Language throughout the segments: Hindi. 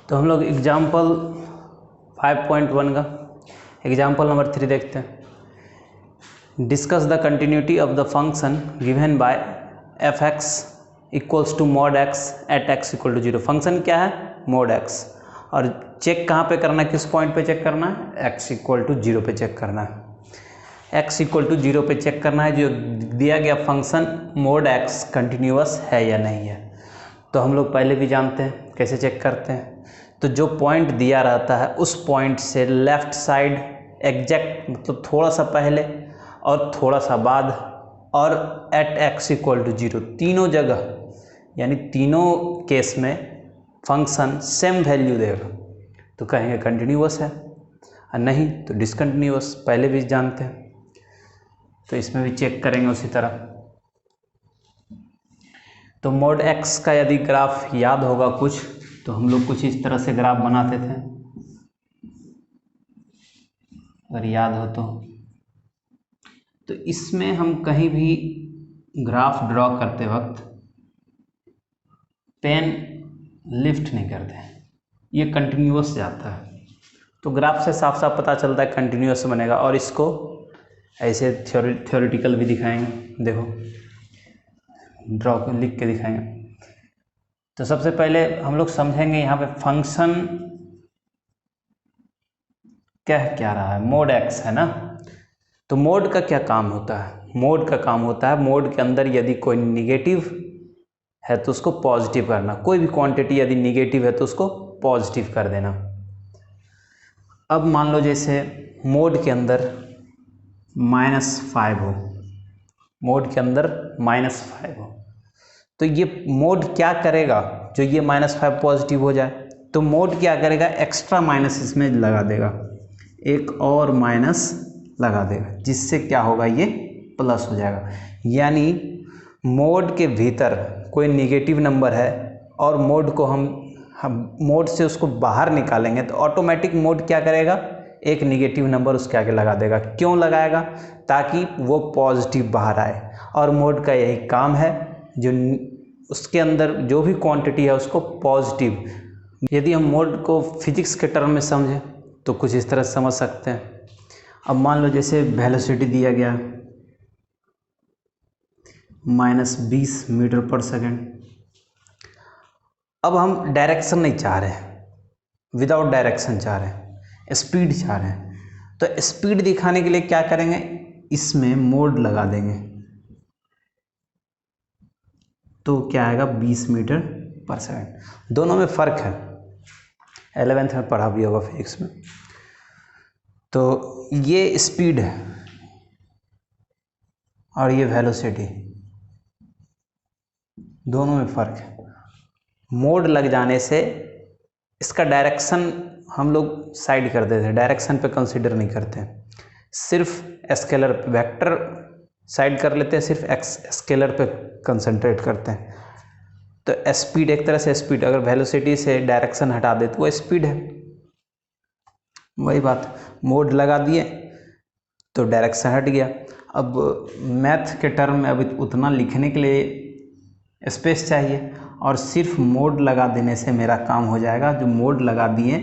तो हम लोग एग्जाम्पल 5.1 का एग्जाम्पल नंबर 3 देखते हैं। Discuss the continuity of the function given by f x equals to mod x at x equal to 0। Function क्या है? Mod x. और चेक कहाँ पे करना है, किस पॉइंट पे चेक करना है? एक्स इक्वल टू 0 पे चेक करना है। एक्स इक्वल टू 0 पे चेक करना है जो दिया गया फंक्शन मॉड एक्स कंटिन्यूअस है या नहीं है। तो हम लोग पहले भी जानते हैं कैसे चेक करते हैं। तो जो पॉइंट दिया रहता है उस पॉइंट से लेफ़्ट साइड एग्जैक्ट मतलब थोड़ा सा पहले और थोड़ा सा बाद और एट एक्स इक्वल टू 0 तीनों जगह यानी तीनों केस में फंक्शन सेम वैल्यू देगा तो कहेंगे कंटिन्यूअस है, और नहीं तो डिसकंटिन्यूअस। पहले भी जानते हैं तो इसमें भी चेक करेंगे उसी तरह। तो मॉड एक्स का यदि ग्राफ याद होगा कुछ तो हम लोग कुछ इस तरह से ग्राफ बनाते थे, अगर याद हो तो इसमें हम कहीं भी ग्राफ ड्रॉ करते वक्त पेन लिफ्ट नहीं करते, ये कंटिन्यूअस जाता है। तो ग्राफ से साफ साफ पता चलता है कंटिन्यूअस बनेगा। और इसको ऐसे थ्योरेटिकल भी दिखाएंगे, देखो ड्रॉ लिख के दिखाएंगे। तो सबसे पहले हम लोग समझेंगे यहाँ पे फंक्शन क्या रहा है, मोड एक्स है ना। तो मोड का क्या काम होता है? मोड का काम होता है मोड के अंदर यदि कोई निगेटिव है तो उसको पॉजिटिव करना, कोई भी क्वांटिटी यदि निगेटिव है तो उसको पॉजिटिव कर देना। अब मान लो जैसे मोड के अंदर -5 हो, मोड के अंदर -5 हो, तो ये मोड क्या करेगा? जो ये -5 पॉजिटिव हो जाए तो मोड क्या करेगा? एक्स्ट्रा माइनस इसमें लगा देगा, एक और माइनस लगा देगा, जिससे क्या होगा? ये प्लस हो जाएगा। यानी मोड के भीतर कोई निगेटिव नंबर है और मोड को हम मोड से उसको बाहर निकालेंगे तो ऑटोमेटिक मोड क्या करेगा? एक निगेटिव नंबर उसके आगे लगा देगा। क्यों लगाएगा? ताकि वो पॉजिटिव बाहर आए। और मोड का यही काम है, जो उसके अंदर जो भी क्वांटिटी है उसको पॉजिटिव। यदि हम मोड को फिजिक्स के टर्म में समझें तो कुछ इस तरह समझ सकते हैं। अब मान लो जैसे वेलोसिटी दिया गया -20 मीटर पर सेकेंड। अब हम डायरेक्शन नहीं चाह रहे, विदाउट डायरेक्शन चाह रहे हैं, स्पीड चाह रहे हैं। तो स्पीड दिखाने के लिए क्या करेंगे? इसमें मोड लगा देंगे तो क्या आएगा? 20 मीटर पर सेकेंड। दोनों में फ़र्क है, 11th में पढ़ा भी होगा फिजिक्स में। तो ये स्पीड है और ये वेलोसिटी, दोनों में फ़र्क है। मोड लग जाने से इसका डायरेक्शन हम लोग साइड कर देते हैं, डायरेक्शन पे कंसीडर नहीं करते हैं, सिर्फ स्केलर वेक्टर साइड कर लेते हैं, सिर्फ एक्स स्केलर पे कंसंट्रेट करते हैं। तो स्पीड एक तरह से स्पीड, अगर वेलोसिटी से डायरेक्शन हटा दे तो वो स्पीड है। वही बात, मोड लगा दिए तो डायरेक्शन हट गया। अब मैथ के टर्म में अब उतना लिखने के लिए स्पेस चाहिए और सिर्फ मोड लगा देने से मेरा काम हो जाएगा। जो मोड लगा दिए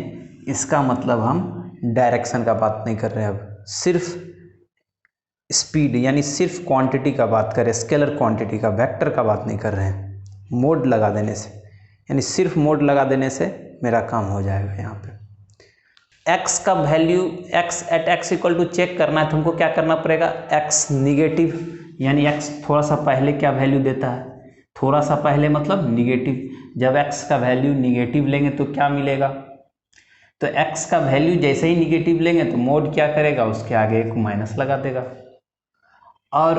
इसका मतलब हम डायरेक्शन का बात नहीं कर रहे हैं, अब सिर्फ स्पीड यानी सिर्फ क्वांटिटी का बात करें, स्केलर क्वांटिटी का, वेक्टर का बात नहीं कर रहे हैं। मोड लगा देने से यानी सिर्फ मोड लगा देने से मेरा काम हो जाएगा। यहाँ पे x का value x at x equal to check करना है तो हमको क्या करना पड़ेगा? x निगेटिव यानी x थोड़ा सा पहले क्या वैल्यू देता है? थोड़ा सा पहले मतलब निगेटिव। जब x का वैल्यू निगेटिव लेंगे तो क्या मिलेगा? तो x का वैल्यू जैसे ही निगेटिव लेंगे तो मोड क्या करेगा? उसके आगे एक माइनस लगा देगा। और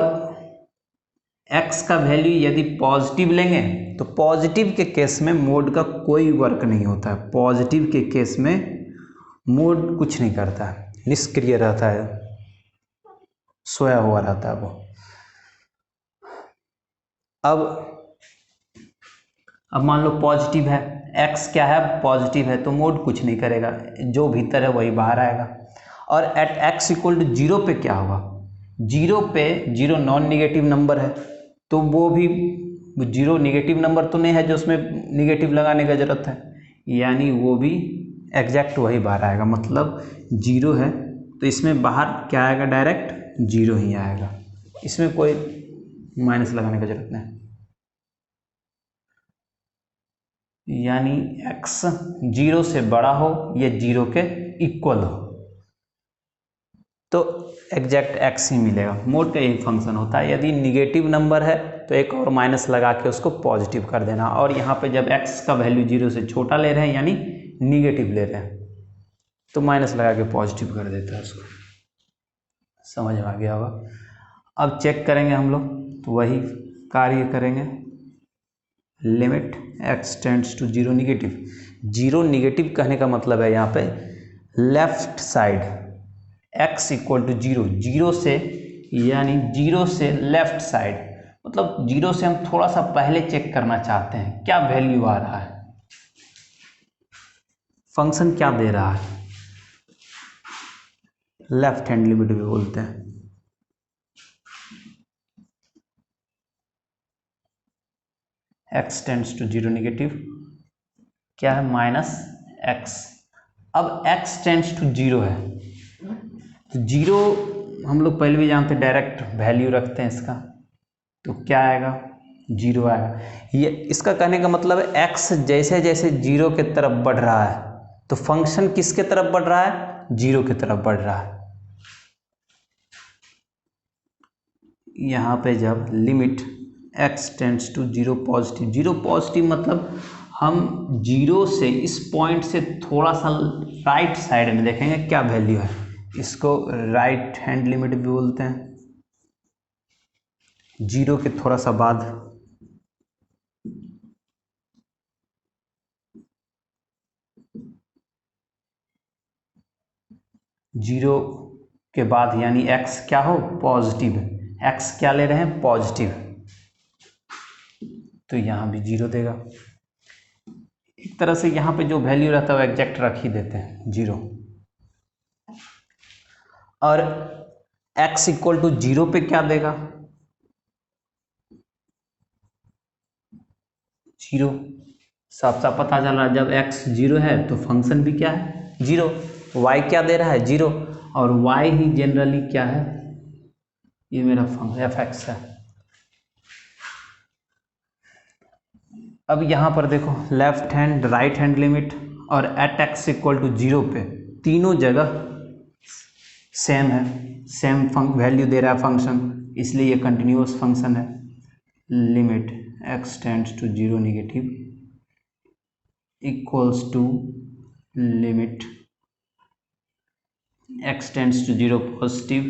x का वैल्यू यदि पॉजिटिव लेंगे तो पॉजिटिव के केस में मोड का कोई वर्क नहीं होता है। पॉजिटिव के केस में मोड कुछ नहीं करता है, निष्क्रिय रहता है, सोया हुआ रहता है वो। अब मान लो पॉजिटिव है, x क्या है? पॉजिटिव है, तो मोड कुछ नहीं करेगा, जो भीतर है वही बाहर आएगा। और एट x इक्वल टू 0 पे क्या होगा? 0 पे 0 नॉन निगेटिव नंबर है तो वो भी 0 निगेटिव नंबर तो नहीं है जो उसमें निगेटिव लगाने का जरूरत है, यानी वो भी एग्जैक्ट वही बाहर आएगा, मतलब 0 है तो इसमें बाहर क्या आएगा, डायरेक्ट 0 ही आएगा, इसमें कोई माइनस लगाने की जरूरत नहीं। यानी x 0 से बड़ा हो या 0 के इक्वल हो तो एग्जैक्ट x ही मिलेगा। मोड का यही फंक्शन होता है। यदि निगेटिव नंबर है तो एक और माइनस लगा के उसको पॉजिटिव कर देना, और यहाँ पे जब x का वैल्यू 0 से छोटा ले रहे हैं यानी निगेटिव ले रहे हैं तो माइनस लगा के पॉजिटिव कर देता है उसको। समझ में आ गया होगा। अब चेक करेंगे हम लोग, तो वही कार्य करेंगे। Limit x tends to 0 negative. 0 negative कहने का मतलब है यहाँ पे left side x equal to 0, 0 से यानी 0 से लेफ्ट साइड, मतलब 0 से हम थोड़ा सा पहले चेक करना चाहते हैं क्या वैल्यू आ रहा है, फंक्शन क्या दे रहा है। लेफ्ट हैंड लिमिट भी बोलते हैं। x टेंड्स टू 0 निगेटिव क्या है, -x। अब x टेंड्स टू 0 है तो 0 हम लोग पहले भी जानते हैं, डायरेक्ट वैल्यू रखते हैं इसका, तो क्या आएगा, 0 आएगा। ये इसका कहने का मतलब है x जैसे जैसे 0 के तरफ बढ़ रहा है तो फंक्शन किसके तरफ बढ़ रहा है, 0 की तरफ बढ़ रहा है। यहाँ पे जब limit x tends to 0 positive, 0 positive मतलब हम 0 से इस पॉइंट से थोड़ा सा राइट साइड में देखेंगे क्या वैल्यू है, इसको राइट हैंड लिमिट भी बोलते हैं। 0 के थोड़ा सा बाद 0 के बाद यानी x क्या हो, पॉजिटिव, x क्या ले रहे हैं, पॉजिटिव, तो यहाँ भी 0 देगा। एक तरह से यहाँ पे जो वैल्यू रहता है वो एग्जैक्ट रख ही देते हैं 0। और x इक्वल टू 0 पे क्या देगा, 0। साफ साफ पता चल रहा है जब x 0 है तो फंक्शन भी क्या है, 0। y क्या दे रहा है, 0, और y ही जनरली क्या है, ये मेरा फंक्शन f(x) है। अब यहाँ पर देखो left hand right hand limit और एट x इक्वल टू 0 पे तीनों जगह सेम है, सेम वैल्यू दे रहा है फंक्शन, इसलिए ये कंटिन्यूअस फंक्शन है। Limit x tends to 0 negative equals to limit x tends to 0 positive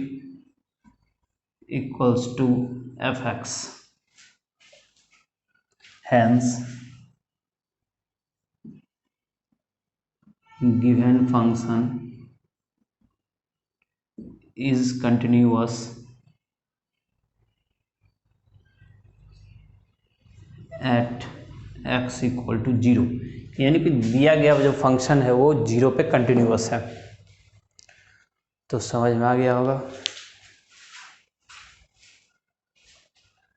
equals to f(x). Hence, given function is continuous at x equal to 0, यानी कि दिया गया जो फंक्शन है वो 0 पे कंटिन्यूअस है। तो समझ में आ गया होगा।